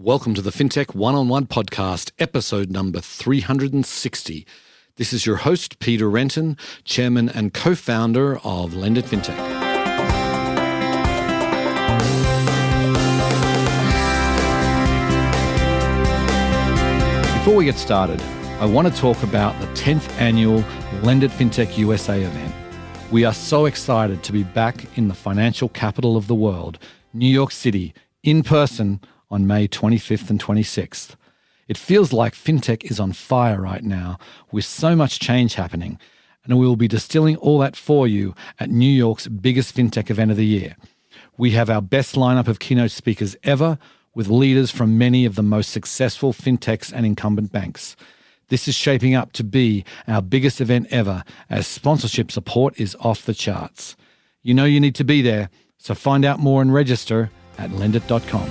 Welcome to the Fintech One-on-One podcast, episode number 360. This is your host, Peter Renton, chairman and co-founder of Lendit Fintech. Before we get started, I want to talk about the 10th annual Lendit Fintech USA event. We are so excited to be back in the financial capital of the world, New York City, in person on May 25th and 26th. It feels like fintech is on fire right now with so much change happening, and we will be distilling all that for you at New York's biggest fintech event of the year. We have our best lineup of keynote speakers ever, with leaders from many of the most successful fintechs and incumbent banks. This is shaping up to be our biggest event ever, as sponsorship support is off the charts. You know you need to be there, so find out more and register at lendit.com.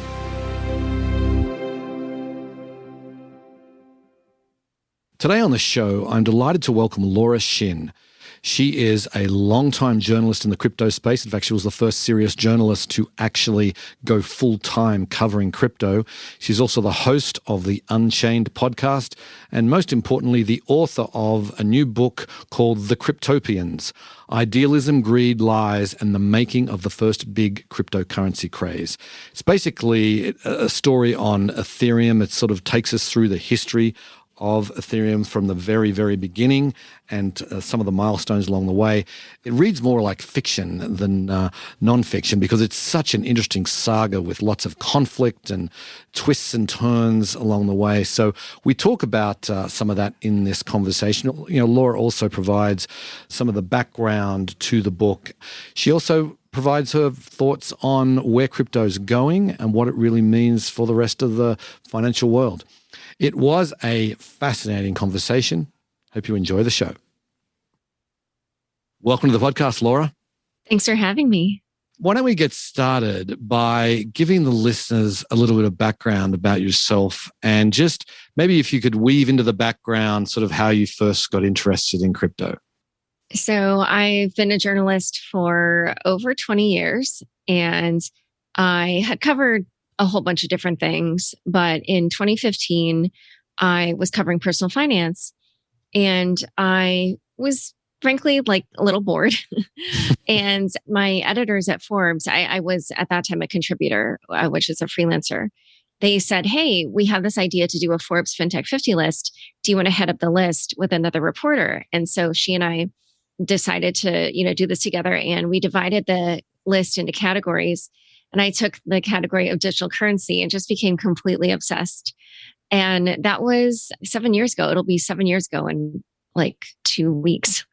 Today on the show, I'm delighted to welcome Laura Shin. She is a longtime journalist in the crypto space. In fact, she was the first serious journalist to actually go full-time covering crypto. She's also the host of the Unchained podcast, and most importantly, the author of a new book called The Cryptopians: Idealism, Greed, Lies, and the Making of the First Big Cryptocurrency Craze. It's basically a story on Ethereum. It sort of takes us through the history of Ethereum from the very, very beginning and some of the milestones along the way. It reads more like fiction than non-fiction because it's such an interesting saga with lots of conflict and twists and turns along the way. So we talk about some of that in this conversation. You know, Laura also provides some of the background to the book. She also provides her thoughts on where crypto's going and what it really means for the rest of the financial world. It was a fascinating conversation. Hope you enjoy the show. Welcome to the podcast, Laura. Thanks for having me. Why don't we get started by giving the listeners a little bit of background about yourself, and just maybe if you could weave into the background sort of how you first got interested in crypto. So I've been a journalist for over 20 years, and I had covered a whole bunch of different things. But in 2015, I was covering personal finance, and I was frankly like a little bored. And my editors at Forbes, I was at that time a contributor, which is a freelancer. They said, "Hey, we have this idea to do a Forbes FinTech 50 list. Do you want to head up the list with another reporter?" And so she and I decided to, do this together, and we divided the list into categories. And I took the category of digital currency and just became completely obsessed. And that was 7 years ago. It'll be 7 years ago in like 2 weeks.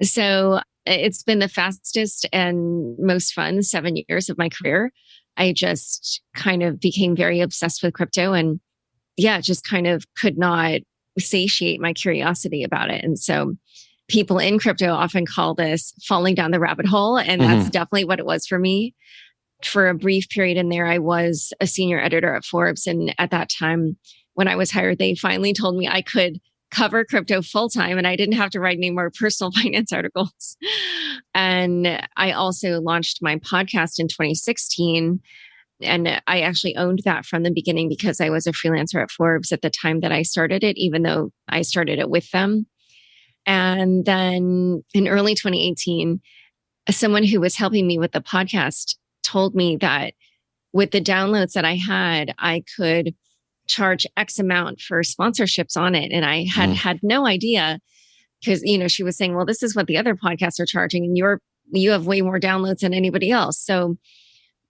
So it's been the fastest and most fun 7 years of my career. I just kind of became very obsessed with crypto, and just kind of could not satiate my curiosity about it. And so people in crypto often call this falling down the rabbit hole. And that's definitely what it was for me. For a brief period in there, I was a senior editor at Forbes. And at that time, when I was hired, they finally told me I could cover crypto full time and I didn't have to write any more personal finance articles. And I also launched my podcast in 2016. And I actually owned that from the beginning because I was a freelancer at Forbes at the time that I started it, even though I started it with them. And then in early 2018, someone who was helping me with the podcast told me that with the downloads that I had, I could charge X amount for sponsorships on it. And I had no idea because, she was saying, well, this is what the other podcasts are charging, and you have way more downloads than anybody else. So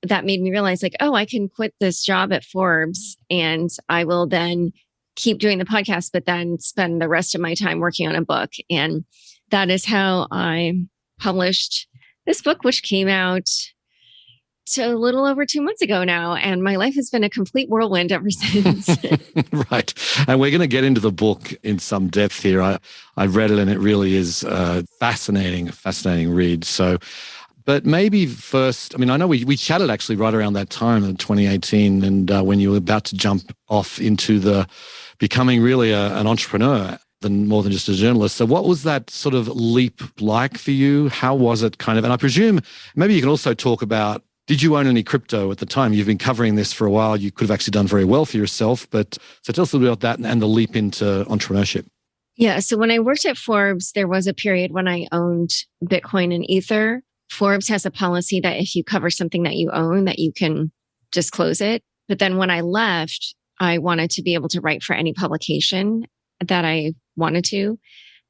that made me realize I can quit this job at Forbes and I will then keep doing the podcast, but then spend the rest of my time working on a book. And that is how I published this book, which came out a little over 2 months ago now. And my life has been a complete whirlwind ever since. Right. And we're going to get into the book in some depth here. I read it and it really is a fascinating read. So, but maybe first, I know we chatted actually right around that time in 2018, and when you were about to jump off into the becoming really an entrepreneur, more than just a journalist. So what was that sort of leap like for you? How was it kind of, and I presume maybe you can also talk about Did you own any crypto at the time? You've been covering this for a while. You could have actually done very well for yourself. But so tell us a little bit about that and the leap into entrepreneurship. Yeah. So when I worked at Forbes, there was a period when I owned Bitcoin and Ether. Forbes has a policy that if you cover something that you own, that you can disclose it. But then when I left, I wanted to be able to write for any publication that I wanted to.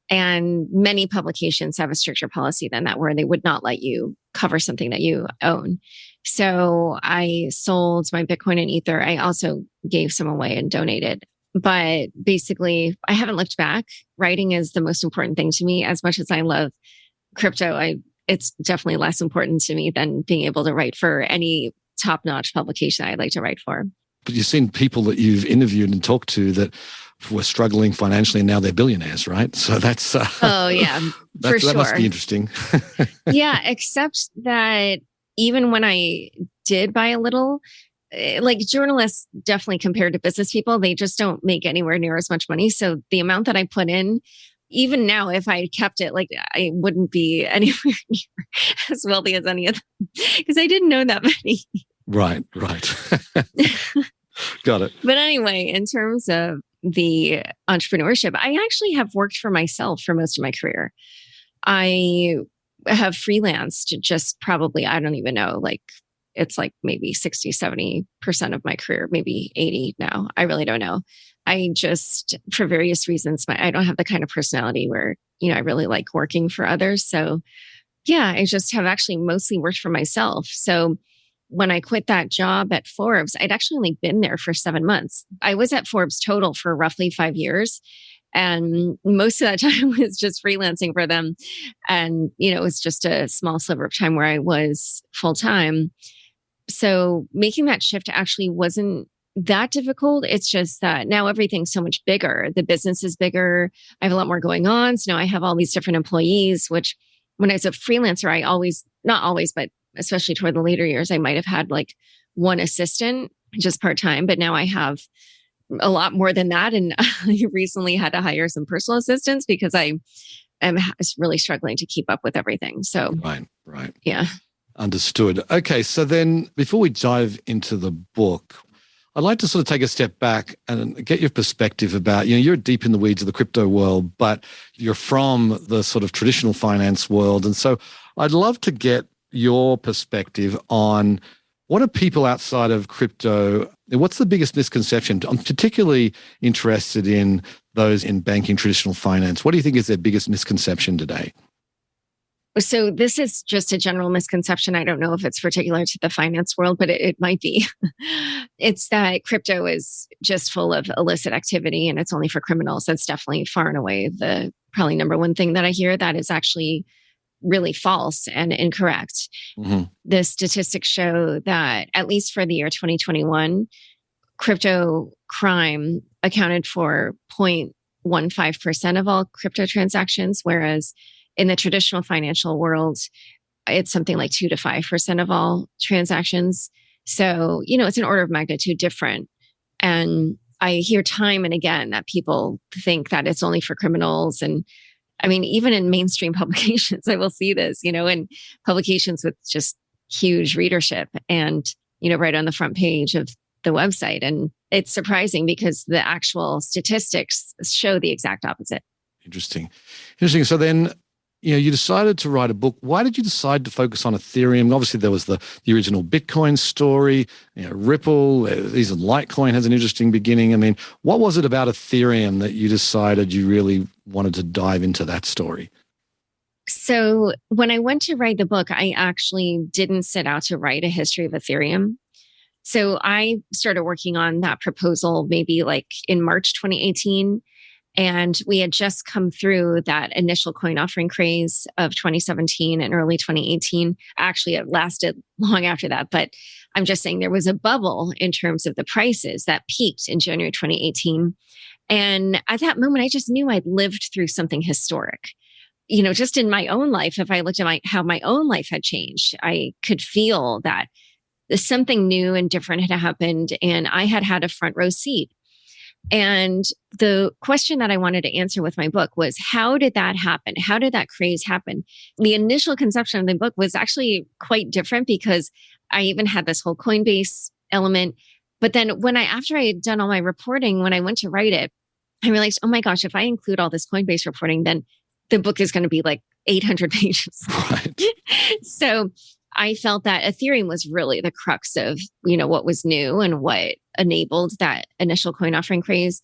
And many publications have a stricter policy than that, where they would not let you cover something that you own. So I sold my Bitcoin and Ether. I also gave some away and donated. But basically, I haven't looked back. Writing is the most important thing to me. As much as I love crypto, it's definitely less important to me than being able to write for any top-notch publication I'd like to write for. But you've seen people that you've interviewed and talked to that were struggling financially and now they're billionaires, right? So that's oh yeah, for sure. That must be interesting. Yeah, except that even when I did buy a little, like journalists definitely compared to business people, they just don't make anywhere near as much money. So the amount that I put in, even now, if I kept it, like I wouldn't be anywhere near as wealthy as any of them because I didn't know that many. Right. Got it. But anyway, in terms of the entrepreneurship, I actually have worked for myself for most of my career. I have freelanced just probably, I don't even know, like it's like maybe 60, 70% of my career, maybe 80 now. I really don't know. I just, for various reasons, I don't have the kind of personality where, I really like working for others. So yeah, I just have actually mostly worked for myself. So when I quit that job at Forbes, I'd actually only been there for 7 months. I was at Forbes total for roughly 5 years. And most of that time was just freelancing for them. And, it was just a small sliver of time where I was full time. So making that shift actually wasn't that difficult. It's just that now everything's so much bigger. The business is bigger. I have a lot more going on. So now I have all these different employees, which when I was a freelancer, I always, not always, but especially toward the later years, I might have had like one assistant just part-time, but now I have a lot more than that. And I recently had to hire some personal assistants because I am really struggling to keep up with everything. So, right. Yeah. Understood. Okay. So then before we dive into the book, I'd like to sort of take a step back and get your perspective about, you're deep in the weeds of the crypto world, but you're from the sort of traditional finance world. And so I'd love to get your perspective on what are people outside of crypto, what's the biggest misconception? I'm particularly interested in those in banking, traditional finance. What do you think is their biggest misconception today? So this is just a general misconception. I don't know if it's particular to the finance world, but it might be. It's that crypto is just full of illicit activity and it's only for criminals. That's definitely far and away the probably number one thing that I hear that is actually really false and incorrect. Mm-hmm. The statistics show that at least for the year 2021, crypto crime accounted for 0.15% of all crypto transactions, whereas in the traditional financial world, it's something like 2 to 5% of all transactions. So, it's an order of magnitude different. And I hear time and again that people think that it's only for criminals. And I mean, even in mainstream publications, I will see this, in publications with just huge readership and, right on the front page of the website. And it's surprising because the actual statistics show the exact opposite. Interesting. So then, you decided to write a book. Why did you decide to focus on Ethereum? Obviously, there was the original Bitcoin story, Ripple, even Litecoin has an interesting beginning. I mean, what was it about Ethereum that you decided you really wanted to dive into that story? So when I went to write the book, I actually didn't set out to write a history of Ethereum. So I started working on that proposal maybe like in March 2018. And we had just come through that initial coin offering craze of 2017 and early 2018. Actually, it lasted long after that. But I'm just saying there was a bubble in terms of the prices that peaked in January 2018. And at that moment, I just knew I'd lived through something historic. Just in my own life, if I looked at how my own life had changed, I could feel that something new and different had happened. And I had had a front row seat. And the question that I wanted to answer with my book was, how did that happen? How did that craze happen? The initial conception of the book was actually quite different because I even had this whole Coinbase element. But then after I had done all my reporting, when I went to write it, I realized, oh my gosh, if I include all this Coinbase reporting, then the book is going to be like 800 pages. Right. So I felt that Ethereum was really the crux of, what was new and what enabled that initial coin offering craze.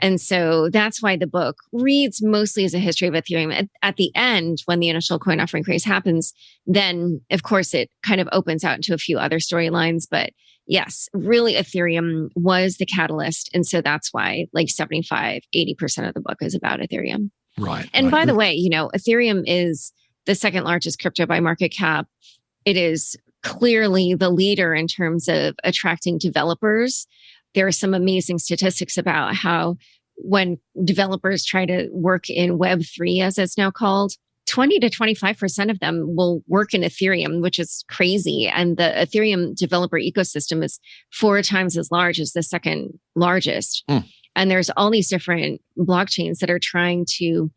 And so that's why the book reads mostly as a history of Ethereum. At the end, when the initial coin offering craze happens, then of course it kind of opens out into a few other storylines. But yes, really Ethereum was the catalyst. And so that's why like 75-80% of the book is about Ethereum. Right. And right. by the way, Ethereum is the second largest crypto by market cap. It is clearly the leader in terms of attracting developers. There are some amazing statistics about how when developers try to work in Web3, as it's now called, 20 to 25% of them will work in Ethereum, which is crazy. And the Ethereum developer ecosystem is 4 times as large as the second largest. And there's all these different blockchains that are trying to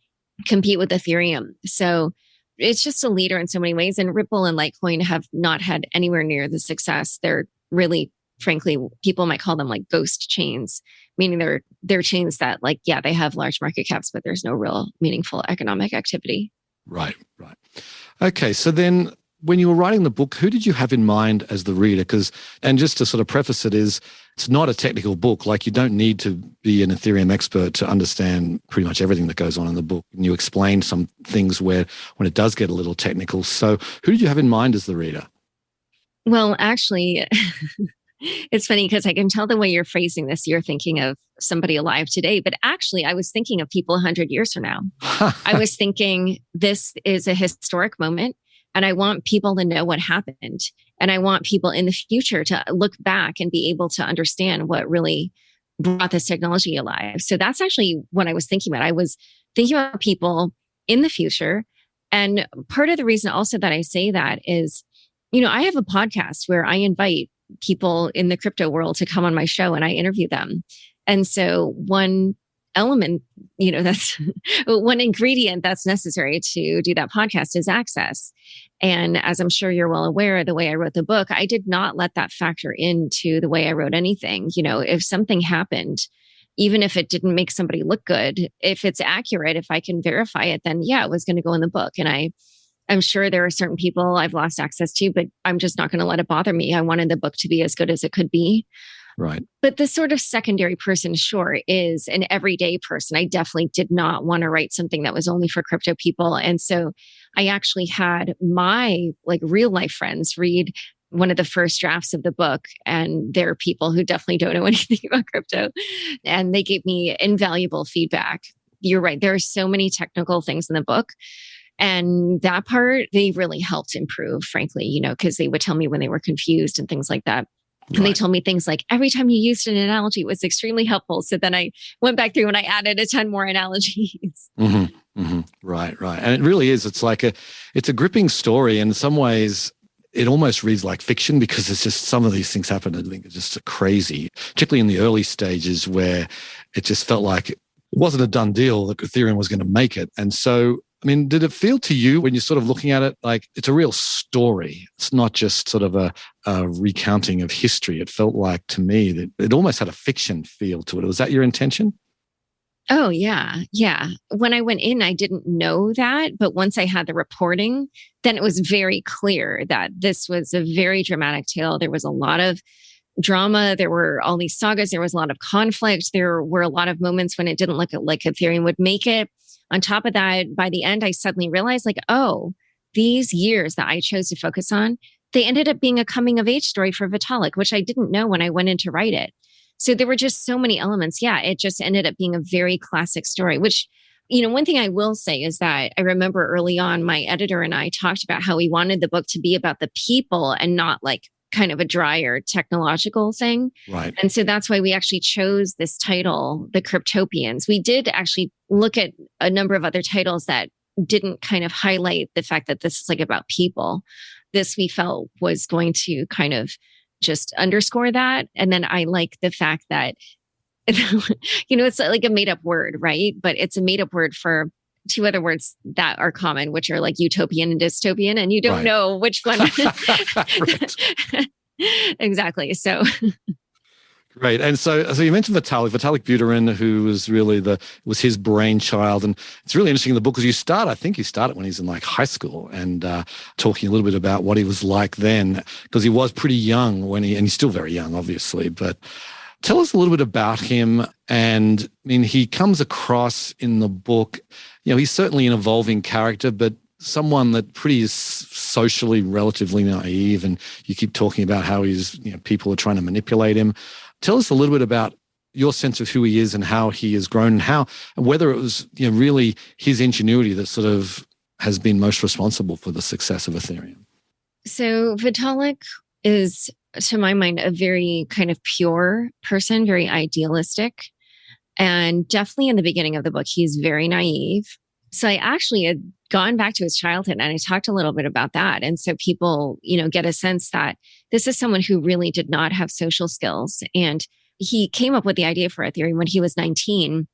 compete with Ethereum. So it's just a leader in so many ways. And Ripple and Litecoin have not had anywhere near the success. They're really, frankly, people might call them like ghost chains, meaning they're chains that they have large market caps, but there's no real meaningful economic activity. Right. Okay. So then when you were writing the book, who did you have in mind as the reader? And just to sort of preface it's not a technical book. Like you don't need to be an Ethereum expert to understand pretty much everything that goes on in the book. And you explain some things when it does get a little technical. So who did you have in mind as the reader? Well, actually, it's funny because I can tell the way you're phrasing this, you're thinking of somebody alive today. But actually, I was thinking of people 100 years from now. I was thinking this is a historic moment. And I want people to know what happened. And I want people in the future to look back and be able to understand what really brought this technology alive. So that's actually what I was thinking about. I was thinking about people in the future. And part of the reason also that I say that is, I have a podcast where I invite people in the crypto world to come on my show and I interview them. And so one element, that's one ingredient that's necessary to do that podcast is access. And as I'm sure you're well aware, the way I wrote the book, I did not let that factor into the way I wrote anything. If something happened, even if it didn't make somebody look good, if it's accurate, if I can verify it, then it was going to go in the book. And I'm sure there are certain people I've lost access to, but I'm just not going to let it bother me. I wanted the book to be as good as it could be. Right. But the sort of secondary person, sure, is an everyday person. I definitely did not want to write something that was only for crypto people. And so I actually had my real life friends read one of the first drafts of the book. And there are people who definitely don't know anything about crypto. And they gave me invaluable feedback. You're right. There are so many technical things in the book. And that part, they really helped improve, frankly, because they would tell me when they were confused and things like that. And they told me things like, every time you used an analogy, it was extremely helpful. So then I went back through and I added a ton more analogies. Right. And it really is. It's it's a gripping story. In some ways, it almost reads like fiction because it's just some of these things happen. I think it's just crazy, particularly in the early stages where it just felt like it wasn't a done deal that Ethereum was going to make it. And so, did it feel to you when you're sort of looking at it like it's a real story? It's not just sort of a recounting of history. It felt like to me that it almost had a fiction feel to it. Was that your intention? Oh, yeah. Yeah. When I went in, I didn't know that. But once I had the reporting, then it was very clear that this was a very dramatic tale. There was a lot of drama. There were all these sagas. There was a lot of conflict. There were a lot of moments when it didn't look like Ethereum would make it. On top of that, by the end, I suddenly realized these years that I chose to focus on, they ended up being a coming of age story for Vitalik, which I didn't know when I went in to write it. So there were just so many elements. Yeah, it just ended up being a very classic story, which, one thing I will say is that I remember early on, my editor and I talked about how we wanted the book to be about the people and not kind of a drier technological thing. Right. And so that's why we actually chose this title, The Cryptopians. We did actually look at a number of other titles that didn't kind of highlight the fact that this is about people. This we felt was going to kind of just underscore that. And then I like the fact that, it's like a made up word, right? But it's a made up word for two other words that are common, which are like utopian and dystopian, and you don't Right. know which one. Right. Exactly. So Great. And so you mentioned Vitalik Buterin, who was really was his brainchild. And it's really interesting in the book because I think you started when he's in like high school and talking a little bit about what he was like then, because he was pretty young and he's still very young, obviously. But tell us a little bit about him. And I mean, he comes across in the book, he's certainly an evolving character, but someone that pretty is socially relatively naive. And you keep talking about how people are trying to manipulate him. Tell us a little bit about your sense of who he is and how he has grown and whether it was really his ingenuity that sort of has been most responsible for the success of Ethereum. So Vitalik is, to my mind, a very kind of pure person, very idealistic. And definitely in the beginning of the book, he's very naive. So I actually had gone back to his childhood and I talked a little bit about that. And so people, get a sense that this is someone who really did not have social skills. And he came up with the idea for Ethereum when he was 19.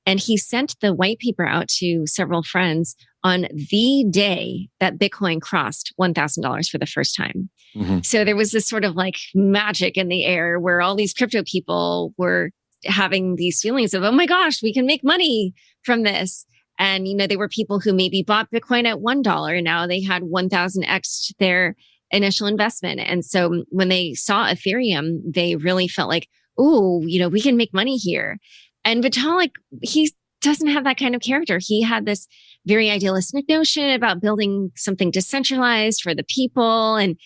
And he sent the white paper out to several friends on the day that Bitcoin crossed $1,000 for the first time. Mm-hmm. So there was this sort of like magic in the air where all these crypto people were having these feelings of, oh my gosh, we can make money from this. And, there were people who maybe bought Bitcoin at $1 and now they had 1,000x their initial investment. And so when they saw Ethereum, they really felt like, oh, we can make money here. And Vitalik, he doesn't have that kind of character. He had this very idealistic notion about building something decentralized for the people. And,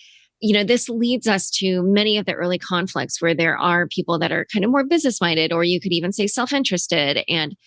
this leads us to many of the early conflicts where there are people that are kind of more business-minded, or you could even say self-interested. And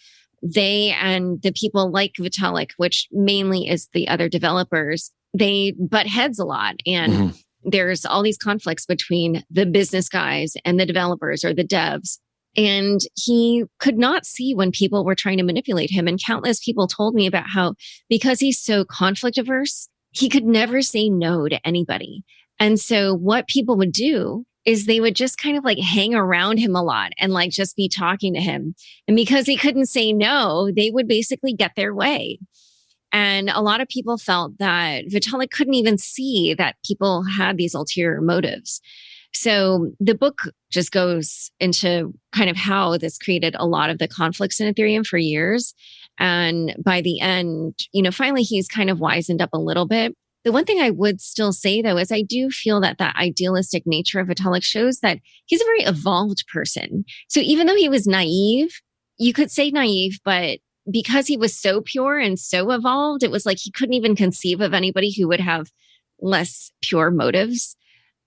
they and the people like Vitalik, which mainly is the other developers, they butt heads a lot. And there's all these conflicts between the business guys and the developers or the devs. And he could not see when people were trying to manipulate him. And countless people told me about how, because he's so conflict averse, he could never say no to anybody. And so what people would do is they would just kind of like hang around him a lot and like just be talking to him. And because he couldn't say no, they would basically get their way. And a lot of people felt that Vitalik couldn't even see that people had these ulterior motives. So the book just goes into kind of how this created a lot of the conflicts in Ethereum for years. And by the end, finally he's kind of wisened up a little bit. The one thing I would still say, though, is I do feel that idealistic nature of Vitalik shows that he's a very evolved person. So even though he was naive, you could say naive, but because he was so pure and so evolved, it was like he couldn't even conceive of anybody who would have less pure motives.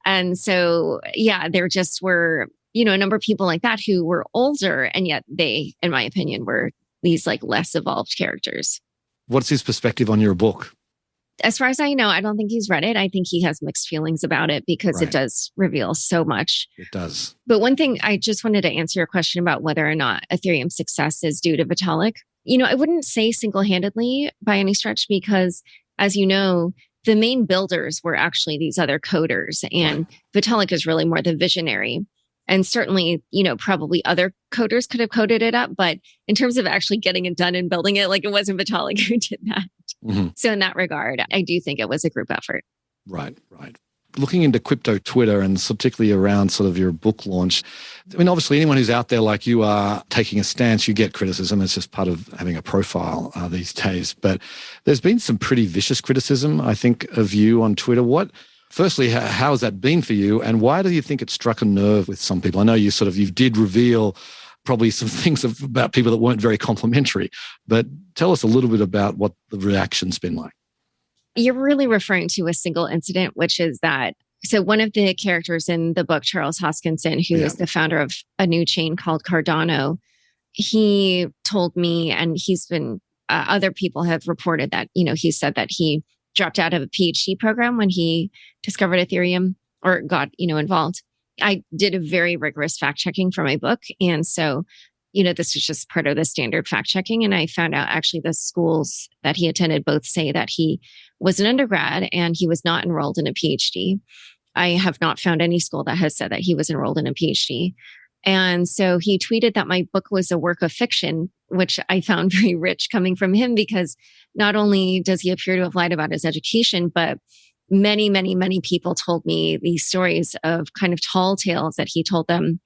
And so, yeah, there just were, a number of people like that who were older, and yet they, in my opinion, were these like less evolved characters. What's his perspective on your book? As far as I know, I don't think he's read it. I think he has mixed feelings about it because It does reveal so much. It does. But one thing, I just wanted to answer your question about whether or not Ethereum's success is due to Vitalik. I wouldn't say single-handedly by any stretch because, as you know, the main builders were actually these other coders. And Vitalik is really more the visionary. And certainly, probably other coders could have coded it up. But in terms of actually getting it done and building it, like it wasn't Vitalik who did that. Mm-hmm. So in that regard, I do think it was a group effort. Right. Looking into crypto Twitter and particularly around sort of your book launch, I mean, obviously anyone who's out there like you are taking a stance, you get criticism. It's just part of having a profile these days. But there's been some pretty vicious criticism, I think, of you on Twitter. Firstly, how has that been for you? And why do you think it struck a nerve with some people? I know you did reveal probably some things about people that weren't very complimentary, but tell us a little bit about what the reaction's been like. You're really referring to a single incident, which is that, so one of the characters in the book, Charles Hoskinson, who is the founder of a new chain called Cardano, he told me, and he's been, other people have reported that, he said that he dropped out of a PhD program when he discovered Ethereum or got, involved. I did a very rigorous fact checking for my book. And so, this was just part of the standard fact checking. And I found out actually the schools that he attended both say that he was an undergrad and he was not enrolled in a PhD. I have not found any school that has said that he was enrolled in a PhD. And so he tweeted that my book was a work of fiction which I found very rich coming from him, because not only does he appear to have lied about his education, but many, many, many people told me these stories of kind of tall tales that he told them,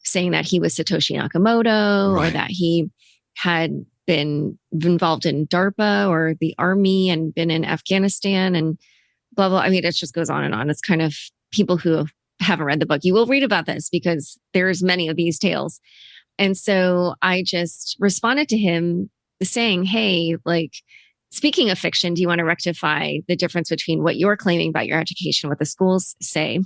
saying that he was Satoshi Nakamoto, or that he had been involved in DARPA or the army and been in Afghanistan and blah, blah. I mean, it just goes on and on. It's kind of people who haven't read the book. You will read about this because there's many of these tales. And so I just responded to him saying, hey, like, speaking of fiction, do you want to rectify the difference between what you're claiming about your education, what the schools say?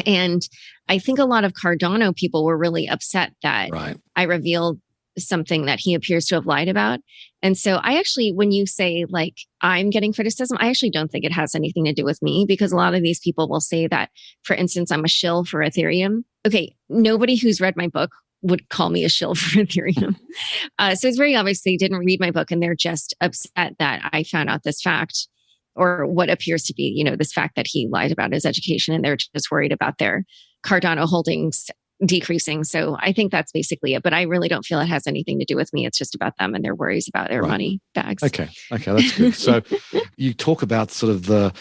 And I think a lot of Cardano people were really upset that I revealed something that he appears to have lied about. And so I actually, when you say like I'm getting criticism, I actually don't think it has anything to do with me, because a lot of these people will say that, for instance, I'm a shill for Ethereum. Okay, nobody who's read my book would call me a shill for Ethereum. So it's very obvious they didn't read my book and they're just upset that I found out this fact, or what appears to be, you know, this fact that he lied about his education, and they're just worried about their Cardano holdings decreasing. So I think that's basically it. But I really don't feel it has anything to do with me. It's just about them and their worries about their money bags. Okay, that's good. So you talk about sort of the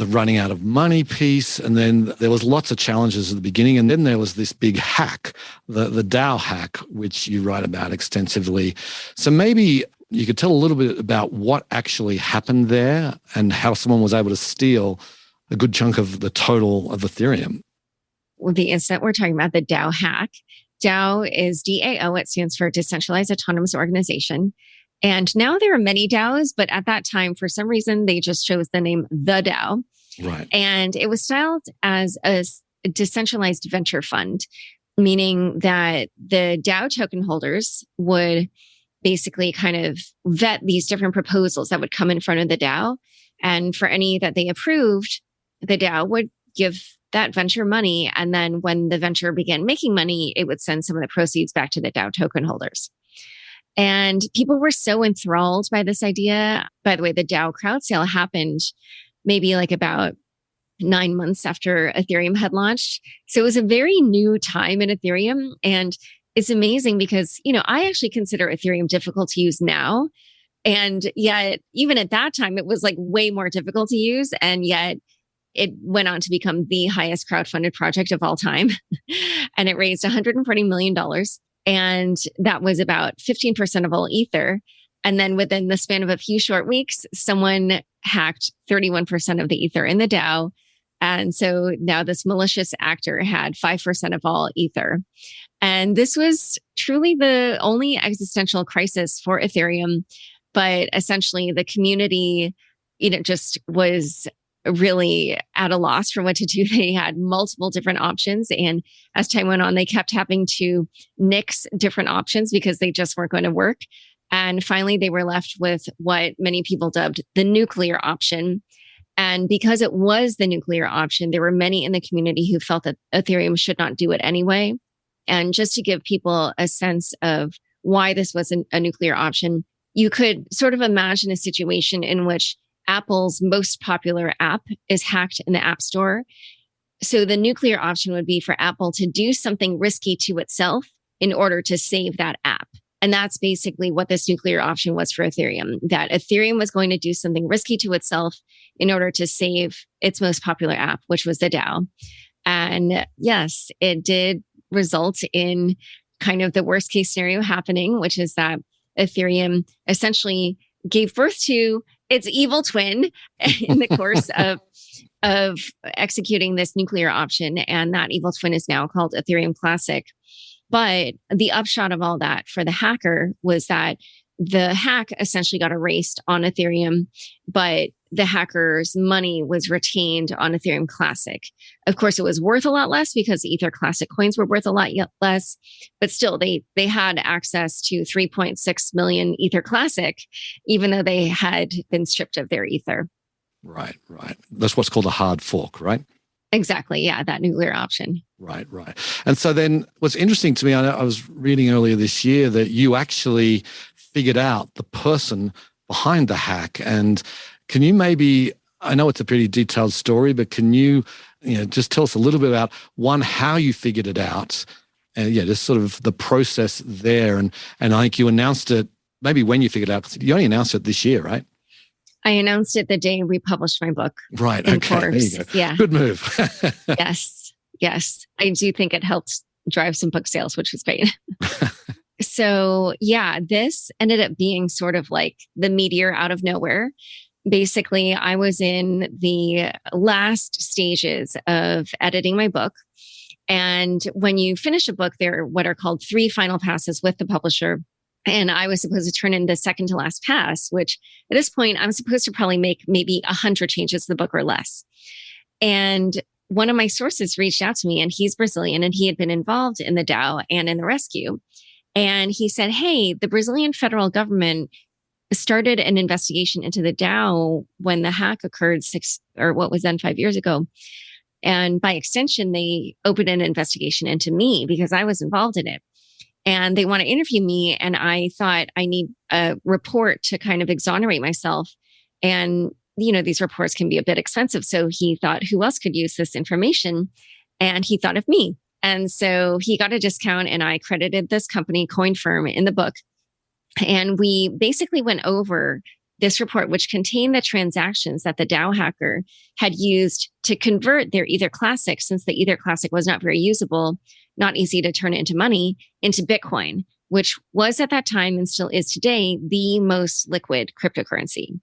running out of money piece, and then there was lots of challenges at the beginning, and then there was this big hack, the DAO hack, which you write about extensively. So maybe you could tell a little bit about what actually happened there and how someone was able to steal a good chunk of the total of Ethereum. Well, the incident we're talking about, the DAO hack. DAO is DAO. It stands for Decentralized Autonomous Organization. And now there are many DAOs, but at that time, for some reason, they just chose the name The DAO. Right. And it was styled as a decentralized venture fund, meaning that the DAO token holders would basically kind of vet these different proposals that would come in front of the DAO. And for any that they approved, the DAO would give that venture money. And then when the venture began making money, it would send some of the proceeds back to the DAO token holders. And people were so enthralled by this idea. By the way, the DAO crowd sale happened maybe like about 9 months after Ethereum had launched. So it was a very new time in Ethereum. And it's amazing because, you know, I actually consider Ethereum difficult to use now. And yet, even at that time, it was like way more difficult to use. And yet it went on to become the highest crowdfunded project of all time. And it raised $140 million. And that was about 15% of all Ether. And then within the span of a few short weeks, someone hacked 31% of the Ether in the DAO. And so now this malicious actor had 5% of all Ether. And this was truly the only existential crisis for Ethereum. But essentially the community, you know, just was really at a loss for what to do. They had multiple different options. And as time went on, they kept having to nix different options because they just weren't going to work. And finally, they were left with what many people dubbed the nuclear option. And because it was the nuclear option, there were many in the community who felt that Ethereum should not do it anyway. And just to give people a sense of why this was a nuclear option, you could sort of imagine a situation in which Apple's most popular app is hacked in the App Store. So the nuclear option would be for Apple to do something risky to itself in order to save that app. And that's basically what this nuclear option was for Ethereum, that Ethereum was going to do something risky to itself in order to save its most popular app, which was the DAO. And yes, it did result in kind of the worst case scenario happening, which is that Ethereum essentially gave birth to its evil twin in the course of executing this nuclear option. And that evil twin is now called Ethereum Classic. But the upshot of all that for the hacker was that the hack essentially got erased on Ethereum, but the hacker's money was retained on Ethereum Classic. Of course, it was worth a lot less because Ether Classic coins were worth a lot less, but still they had access to 3.6 million Ether Classic, even though they had been stripped of their Ether. Right. That's what's called a hard fork, right? Exactly. Yeah, that nuclear option. Right. And so then what's interesting to me, I was reading earlier this year that you actually figured out the person behind the hack. And can you maybe, I know it's a pretty detailed story, but can you just tell us a little bit about, one, how you figured it out, And yeah, just sort of the process there. And I think you announced it maybe when you figured out, 'cause you only announced it this year, right? I announced it the day we published my book Right. in Okay. Forbes. There you go. Yeah. Good move. Yes. Yes. I do think it helped drive some book sales, which was great. So yeah, this ended up being sort of like the meteor out of nowhere. Basically, I was in the last stages of editing my book. And when you finish a book, there are what are called 3 final passes with the publisher. And I was supposed to turn in the second to last pass, which at this point, I'm supposed to probably make maybe 100 changes to the book or less. And one of my sources reached out to me, and he's Brazilian, and he had been involved in the DAO and in the rescue. And he said, hey, the Brazilian federal government started an investigation into the DAO when the hack occurred 5 years ago. And by extension, they opened an investigation into me because I was involved in it. And they want to interview me. And I thought I need a report to kind of exonerate myself. And, these reports can be a bit expensive. So he thought, who else could use this information? And he thought of me. And so he got a discount, and I credited this company, Coin Firm, in the book. And we basically went over this report, which contained the transactions that the DAO hacker had used to convert their Ether Classic, since the Ether Classic was not very usable, not easy to turn into money, into Bitcoin, which was at that time and still is today the most liquid cryptocurrency.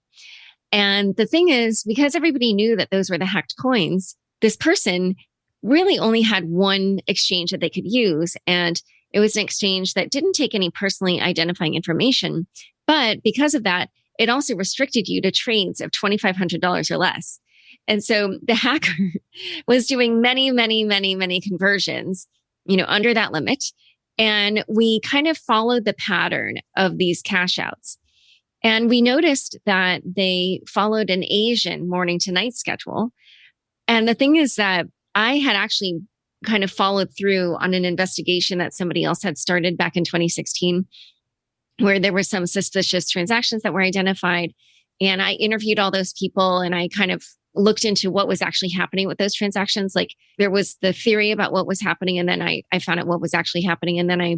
And the thing is, because everybody knew that those were the hacked coins, this person really only had one exchange that they could use. And it was an exchange that didn't take any personally identifying information. But because of that, it also restricted you to trades of $2,500 or less. And so the hacker was doing many, many, many, many conversions, under that limit. And we kind of followed the pattern of these cash outs. And we noticed that they followed an Asian morning to night schedule. And the thing is that I had actually kind of followed through on an investigation that somebody else had started back in 2016, where there were some suspicious transactions that were identified. And I interviewed all those people, and I kind of looked into what was actually happening with those transactions. Like, there was the theory about what was happening, and then I found out what was actually happening. And then I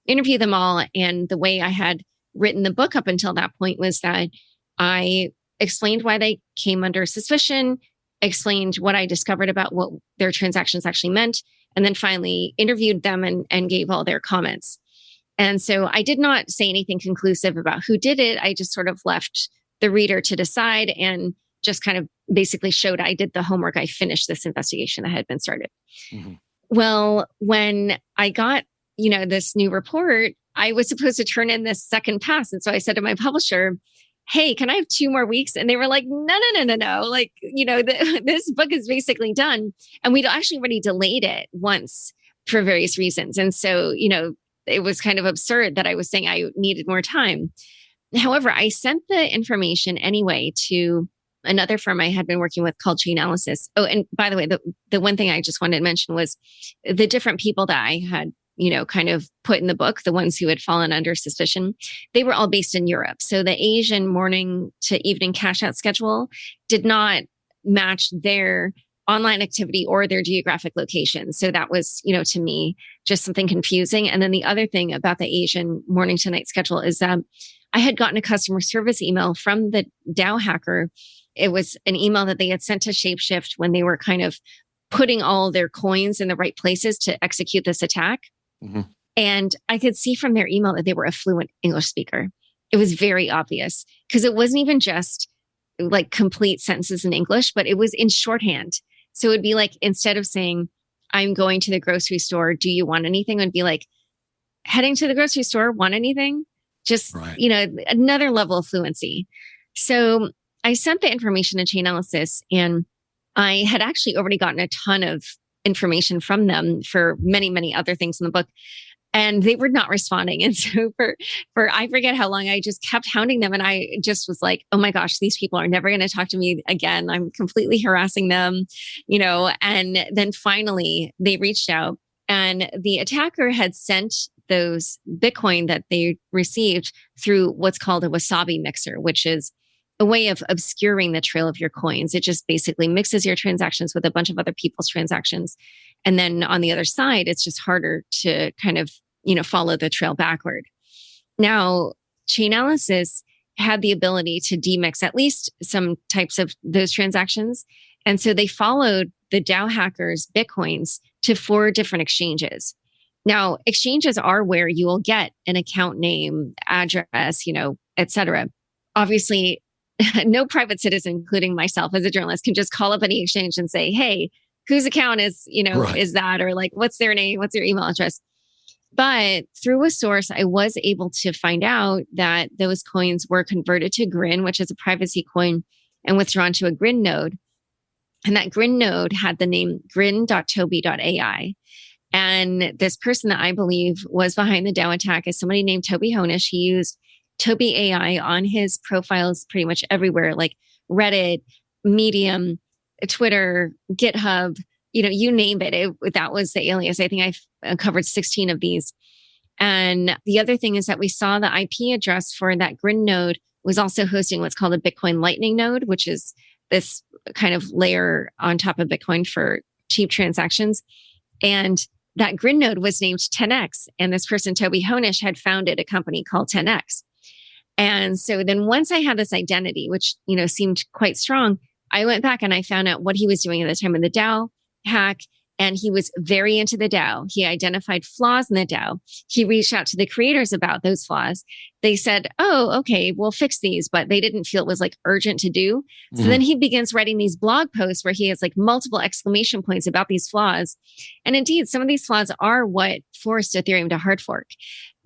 interviewed them all. And the way I had written the book up until that point was that I explained why they came under suspicion, explained what I discovered about what their transactions actually meant, and then finally interviewed them and gave all their comments. And so I did not say anything conclusive about who did it. I just sort of left the reader to decide, and just kind of basically showed I did the homework. I finished this investigation that had been started. Mm-hmm. Well, when I got, this new report, I was supposed to turn in this second pass. And so I said to my publisher, hey, can I have 2 more weeks? And they were like, no. Like, this book is basically done. And we'd actually already delayed it once for various reasons. And so, it was kind of absurd that I was saying I needed more time. However, I sent the information anyway to another firm I had been working with called Chainalysis. Oh, and by the way, the one thing I just wanted to mention was the different people that I had, kind of put in the book, the ones who had fallen under suspicion, they were all based in Europe. So the Asian morning to evening cash out schedule did not match their online activity or their geographic location. So that was, to me, just something confusing. And then the other thing about the Asian morning to night schedule is that I had gotten a customer service email from the DAO hacker. It was an email that they had sent to Shapeshift when they were kind of putting all their coins in the right places to execute this attack. Mm-hmm. And I could see from their email that they were a fluent English speaker. It was very obvious because it wasn't even just like complete sentences in English, but it was in shorthand. So it'd be like, instead of saying, I'm going to the grocery store, do you want anything? It'd be like, heading to the grocery store, want anything? Just, right. Another level of fluency. So I sent the information to Chainalysis, and I had actually already gotten a ton of information from them for many, many other things in the book. And they were not responding. And so for I forget how long, I just kept hounding them. And I just was like, oh my gosh, these people are never going to talk to me again. I'm completely harassing them, and then finally they reached out, and the attacker had sent those Bitcoin that they received through what's called a wasabi mixer, which is a way of obscuring the trail of your coins. It just basically mixes your transactions with a bunch of other people's transactions. And then on the other side, it's just harder to kind of, follow the trail backward. Now, Chainalysis had the ability to demix at least some types of those transactions. And so they followed the DAO hackers' Bitcoins to 4 different exchanges. Now, exchanges are where you will get an account name, address, et cetera. Obviously, no private citizen, including myself as a journalist, can just call up any exchange and say, hey, whose account is, Right. is that? Or like, what's their name? What's their email address? But through a source, I was able to find out that those coins were converted to Grin, which is a privacy coin, and withdrawn to a Grin node. And that Grin node had the name grin.toby.ai. And this person that I believe was behind the DAO attack is somebody named Toby Honish. He used Toby AI on his profiles pretty much everywhere, like Reddit, Medium, Twitter, GitHub, you name it. That was the alias. I think I've uncovered 16 of these. And the other thing is that we saw the IP address for that Grin node was also hosting what's called a Bitcoin Lightning node, which is this kind of layer on top of Bitcoin for cheap transactions. And that Grin node was named 10x. And this person, Toby Honish, had founded a company called 10x. And so then once I had this identity, which, seemed quite strong, I went back and I found out what he was doing at the time of the DAO hack. And he was very into the DAO. He identified flaws in the DAO. He reached out to the creators about those flaws. They said, oh, okay, we'll fix these, but they didn't feel it was like urgent to do. So then he begins writing these blog posts where he has like multiple exclamation points about these flaws. And indeed, some of these flaws are what forced Ethereum to hard fork.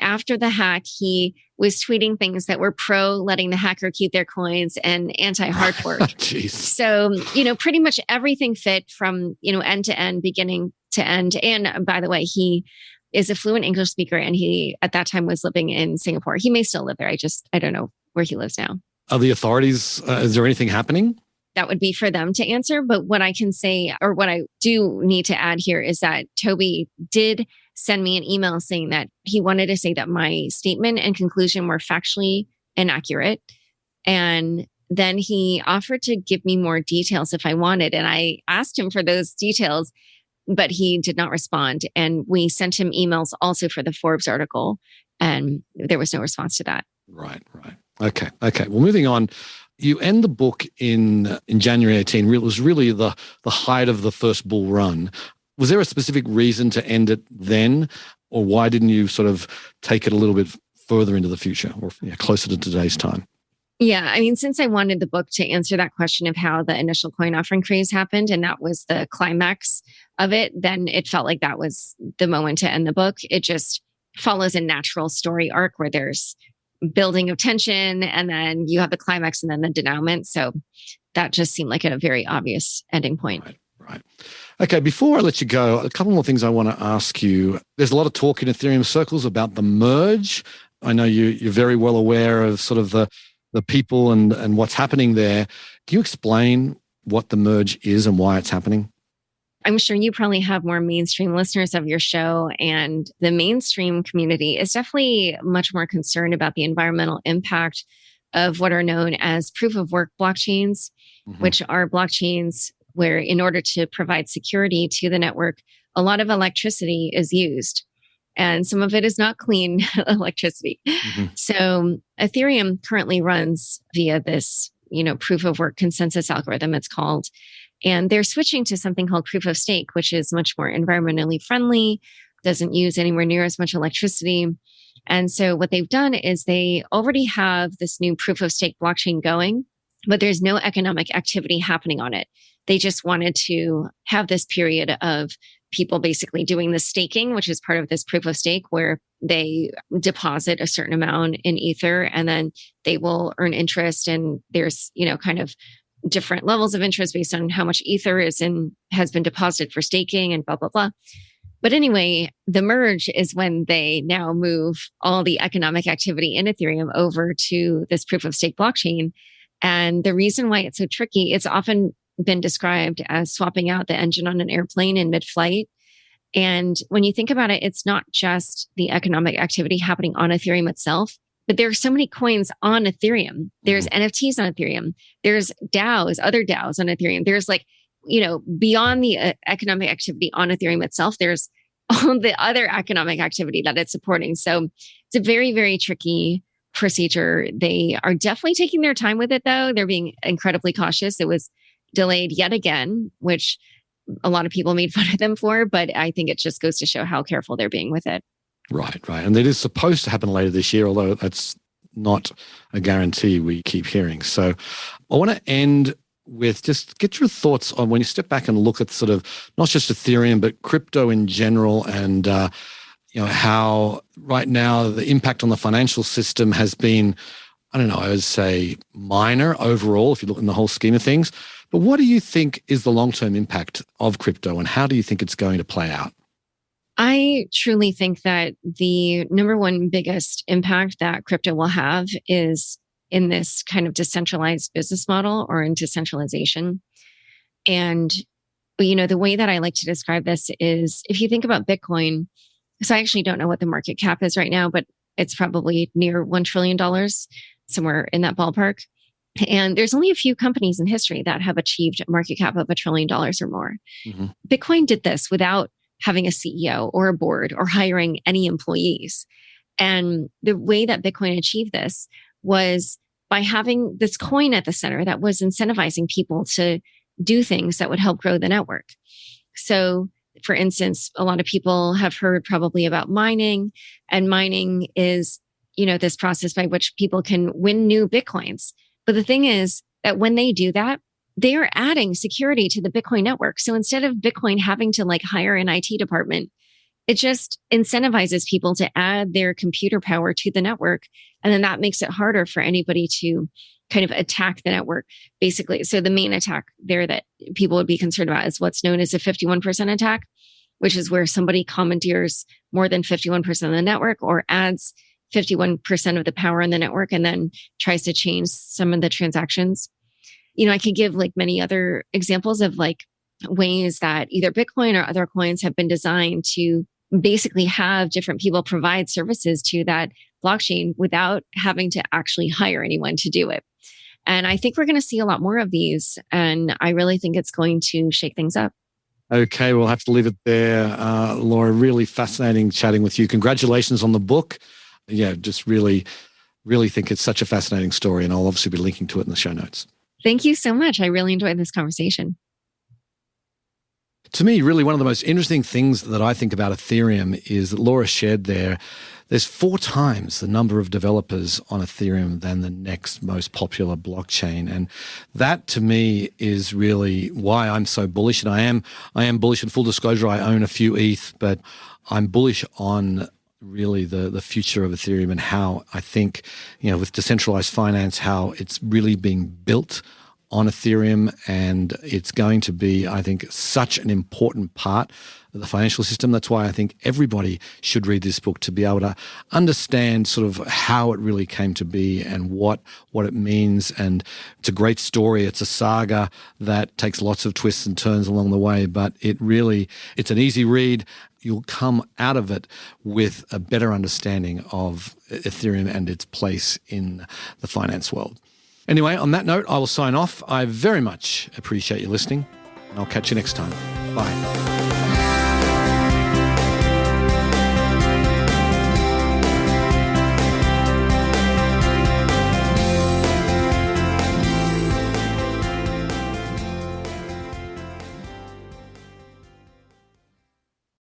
After the hack, he was tweeting things that were pro letting the hacker keep their coins and anti hard fork. Jeez. So, pretty much everything fit from, end to end, beginning to end. And by the way, he is a fluent English speaker and he at that time was living in Singapore. He may still live there. I don't know where he lives now. Are the authorities, is there anything happening? That would be for them to answer. But what I can say, or what I do need to add here, is that Toby did send me an email saying that he wanted to say that my statement and conclusion were factually inaccurate. And then he offered to give me more details if I wanted. And I asked him for those details, but he did not respond. And we sent him emails also for the Forbes article, and there was no response to that. Right. Okay. Well, moving on. You end the book in January 18. It was really the height of the first bull run. Was there a specific reason to end it then, or why didn't you sort of take it a little bit further into the future or closer to today's time? Yeah, I mean, since I wanted the book to answer that question of how the initial coin offering craze happened, and that was the climax of it, then it felt like that was the moment to end the book. It just follows a natural story arc where there's building of tension, and then you have the climax and then the denouement. So that just seemed like a very obvious ending point. Right. Okay, before I let you go, a couple more things I want to ask you. There's a lot of talk in Ethereum circles about the merge. I know you're very well aware of sort of the people and what's happening there. Can you explain what the merge is and why it's happening? I'm sure you probably have more mainstream listeners of your show, and the mainstream community is definitely much more concerned about the environmental impact of what are known as proof of work blockchains, which are blockchains where in order to provide security to the network, a lot of electricity is used. And some of it is not clean electricity. So Ethereum currently runs via this, proof of work consensus algorithm, it's called. And they're switching to something called proof of stake, which is much more environmentally friendly, doesn't use anywhere near as much electricity. And so what they've done is they already have this new proof of stake blockchain going, but there's no economic activity happening on it. They just wanted to have this period of people basically doing the staking, which is part of this proof of stake, where they deposit a certain amount in Ether and then they will earn interest. And there's, kind of different levels of interest based on how much Ether has been deposited for staking and blah, blah, blah. But anyway, the merge is when they now move all the economic activity in Ethereum over to this proof of stake blockchain. And the reason why it's so tricky, it's often been described as swapping out the engine on an airplane in mid-flight. And when you think about it, it's not just the economic activity happening on Ethereum itself, But there are so many coins on Ethereum. There's NFTs on Ethereum. There's DAOs, other DAOs on Ethereum. There's like, beyond the economic activity on Ethereum itself, there's all the other economic activity that it's supporting. So it's a very, very tricky procedure. They are definitely taking their time with it, though. They're being incredibly cautious. It was delayed yet again, which a lot of people made fun of them for, but I think it just goes to show how careful they're being with it. Right. And it is supposed to happen later this year, although that's not a guarantee we keep hearing. So I want to end with just get your thoughts on when you step back and look at sort of not just Ethereum, but crypto in general and, how right now the impact on the financial system has been, I would say minor overall, if you look in the whole scheme of things. But what do you think is the long-term impact of crypto and how do you think it's going to play out? I truly think that the number one biggest impact that crypto will have is in this kind of decentralized business model or in decentralization. And, the way that I like to describe this is if you think about Bitcoin, so I actually don't know what the market cap is right now, but it's probably near $1 trillion, somewhere in that ballpark. And there's only a few companies in history that have achieved a market cap of $1 trillion or more. Mm-hmm. Bitcoin did this without having a CEO or a board or hiring any employees. And the way that Bitcoin achieved this was by having this coin at the center that was incentivizing people to do things that would help grow the network. So, for instance, a lot of people have heard probably about mining, and mining is, this process by which people can win new Bitcoins. But the thing is that when they do that, they are adding security to the Bitcoin network. So instead of Bitcoin having to hire an IT department, it just incentivizes people to add their computer power to the network. And then that makes it harder for anybody to kind of attack the network, basically. So the main attack there that people would be concerned about is what's known as a 51% attack, which is where somebody commandeers more than 51% of the network or adds 51% of the power in the network and then tries to change some of the transactions. I could give many other examples of ways that either Bitcoin or other coins have been designed to basically have different people provide services to that blockchain without having to actually hire anyone to do it. And I think we're going to see a lot more of these. And I really think it's going to shake things up. Okay, we'll have to leave it there. Laura, really fascinating chatting with you. Congratulations on the book. Yeah, just really, really think it's such a fascinating story. And I'll obviously be linking to it in the show notes. Thank you so much. I really enjoyed this conversation. To me, really one of the most interesting things that I think about Ethereum is that Laura shared there's 4 times the number of developers on Ethereum than the next most popular blockchain. And that to me is really why I'm so bullish. And I am bullish. In full disclosure, I own a few ETH, but I'm bullish on really the future of Ethereum and how I think, with decentralized finance, how it's really being built on Ethereum, and it's going to be, I think, such an important part of the financial system. That's why I think everybody should read this book to be able to understand sort of how it really came to be and what it means. And it's a great story. It's a saga that takes lots of twists and turns along the way, but it's an easy read. You'll come out of it with a better understanding of Ethereum and its place in the finance world. Anyway, on that note, I will sign off. I very much appreciate you listening, and I'll catch you next time. Bye.